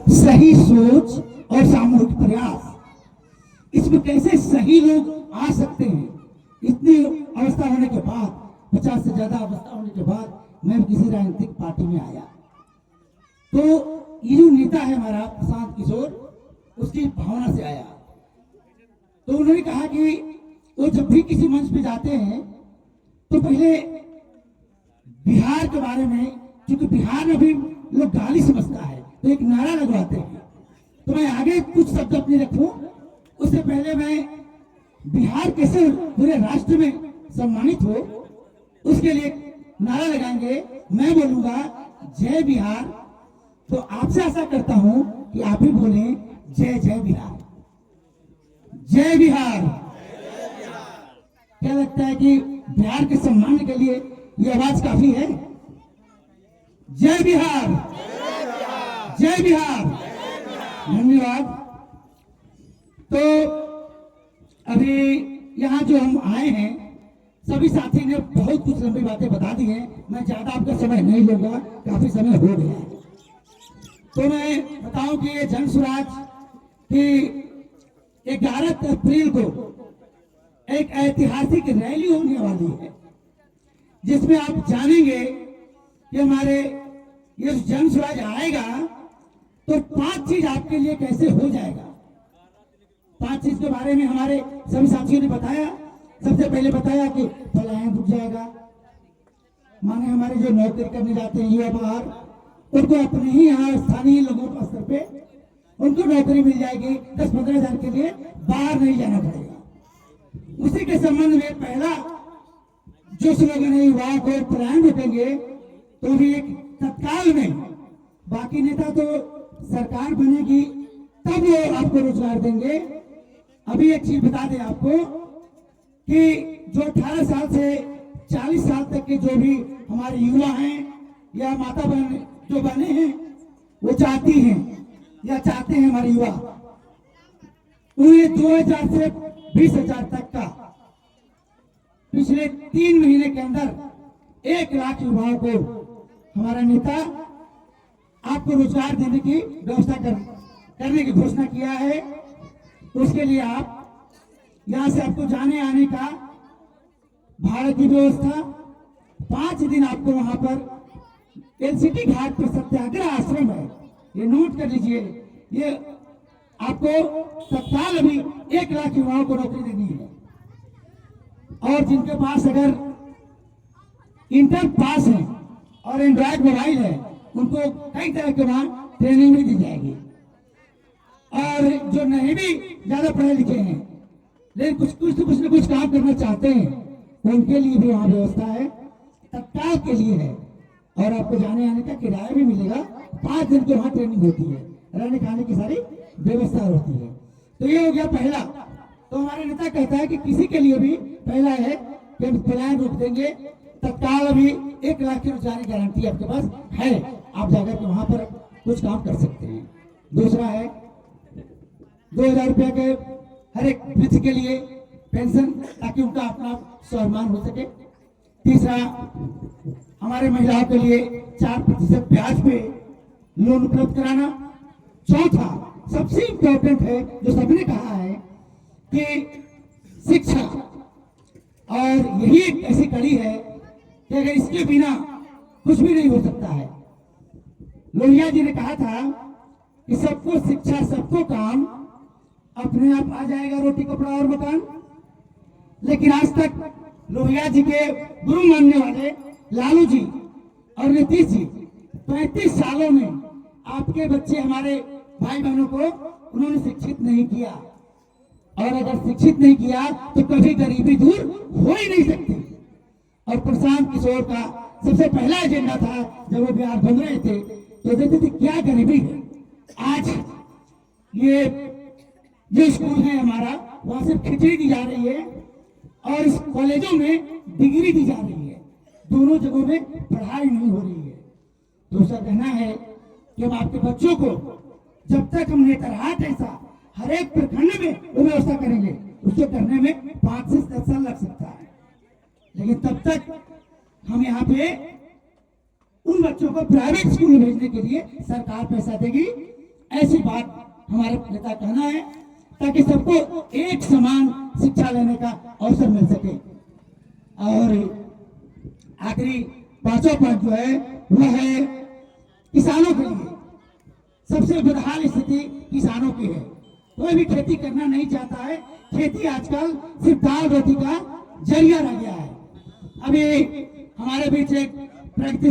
सही सोच और सामूहिक प्रयास, इसमें कैसे सही लोग आ सकते हैं। इतनी अवस्था होने के बाद, 50 से ज्यादा अवस्था होने के बाद मैं किसी राजनीतिक पार्टी में आया। तो ये जो नेता है हमारा प्रशांत किशोर, उसकी भावना से आया। तो उन्होंने कहा कि वो जब भी किसी मंच पे जाते हैं तो पहले बिहार के बारे में, क्योंकि बिहार में भी लोग गाली समझता है, तो एक नारा लगवाते हैं। तो मैं आगे कुछ शब्द अपने रखूं, उससे पहले मैं बिहार कैसे पूरे राष्ट्र में सम्मानित हो, उसके लिए नारा लगाएंगे। मैं बोलूंगा जय बिहार, तो आपसे आशा करता हूं कि आप भी बोलें जय जय बिहार, जय बिहार। क्या लगता है कि बिहार के सम्मान के लिए ये आवाज काफी है? जय बिहार, जय बिहार, धन्यवाद। तो अभी यहाँ जो हम आए हैं, सभी साथी ने बहुत कुछ लंबी बातें बता दी हैं, मैं ज्यादा आपका समय नहीं लूंगा, काफी समय हो गया है। तो मैं बताऊं कि ये जन स्वराज की 11 अप्रैल को एक ऐतिहासिक रैली होने वाली है, जिसमें आप जानेंगे कि हमारे ये जन स्वराज आएगा तो 5 चीज आपके लिए कैसे हो जाएगा। 5 चीज के बारे में हमारे सभी साथियों ने बताया। सबसे पहले बताया कि पलायन रुक जाएगा, माने हमारे जो नौकरी करने जाते हैं युवा बाहर, उनको अपने ही यहाँ स्थानीय लोगों के स्तर पे उनको नौकरी मिल जाएगी। 10-15 हजार के लिए बाहर नहीं जाना पड़ेगा। उसी के संबंध में पहला जो स्लोगन है, युवाओं को पलायन रोकेंगे, तो भी एक तत्काल में, बाकी नेता तो सरकार बनेगी तब वो आपको रोजगार देंगे। अभी एक चीज बता दें आपको कि जो 18 साल से 40 साल तक के जो भी हमारे युवा हैं या माता बहन जो बने हैं, वो चाहती हैं या चाहते हैं हमारे युवा, उन्हें 2000 से 20,000 तक का पिछले 3 महीने के अंदर 1 लाख युवाओं को हमारा नेता आपको रोजगार देने की व्यवस्था करने की घोषणा किया है। उसके लिए आप यहां से आपको जाने आने का भाड़ा की व्यवस्था, 5 दिन आपको वहां पर एलसीटी घाट पर सत्याग्रह आश्रम है, ये नोट कर लीजिए। ये आपको तत्काल अभी 1 लाख युवाओं को नौकरी देनी है, और जिनके पास अगर इंटर पास है और एंड्रॉइड मोबाइल है, उनको कई तरह के वहां ट्रेनिंग भी दी जाएगी। और जो नहीं भी ज्यादा पढ़े लिखे हैं लेकिन कुछ न कुछ काम करना चाहते हैं, उनके लिए भी वहां व्यवस्था है, तत्काल के लिए है। और आपको जाने आने का किराया भी मिलेगा। 5 दिन की वहां ट्रेनिंग होती है, रहने खाने की सारी व्यवस्था होती है। तो ये हो गया पहला। तो हमारे नेता कहता है कि किसी के लिए भी पहला है कि हम पलायन रोक देंगे, तत्काल अभी 1 लाख की रोजगार की गारंटी आपके पास है, आप जाकर के वहां पर कुछ काम कर सकते हैं। दूसरा है 2000 रुपया के हर एक वृद्ध के लिए पेंशन, ताकि उनका अपना स्वाभिमान हो सके। तीसरा, हमारे महिलाओं के लिए 4% ब्याज पे लोन उपलब्ध कराना। चौथा, सबसे इंपॉर्टेंट है, जो सबने कहा है कि शिक्षा, और यही एक ऐसी कड़ी है कि अगर इसके बिना कुछ भी नहीं हो सकता है। लोहिया जी ने कहा था कि सबको शिक्षा सबको काम, अपने आप आ जाएगा रोटी कपड़ा और मकान। लेकिन आज तक लोहिया जी के गुरु मानने वाले लालू जी और नीतीश जी 35 सालों में आपके बच्चे, हमारे भाई बहनों को उन्होंने शिक्षित नहीं किया। और अगर शिक्षित नहीं किया तो कभी गरीबी दूर हो ही नहीं सकती। और प्रशांत किशोर का सबसे पहला एजेंडा था, जब वो बिहार घूम रहे थे तो देखते थे क्या गरीबी है। आज ये जो स्कूल है हमारा, वहां से खिचड़ी दी जा रही है और इस कॉलेजों में डिग्री दी जा रही है। दोनों जगहों में पढ़ाई नहीं हो रही है। तो उसका कहना है कि हम आपके बच्चों को, जब तक हम नेतरहाट ऐसा हर एक प्रखंड में वो व्यवस्था करेंगे, उसको करने में 5 से 10 साल लग सकता है, लेकिन तब तक हम यहाँ पे उन बच्चों को प्राइवेट स्कूल में भेजने के लिए सरकार पैसा देगी। ऐसी बात हमारे नेता कहना है, ताकि सबको एक समान शिक्षा लेने का अवसर मिल सके। और आखिरी पांचवा पॉइंट जो है वह है किसानों के लिए। सबसे बदहाल स्थिति किसानों की है। कोई भी खेती करना नहीं चाहता है। खेती आजकल सिर्फ दाल रोटी का जरिया रह गया है। अभी हमारे बीच एक प्रगति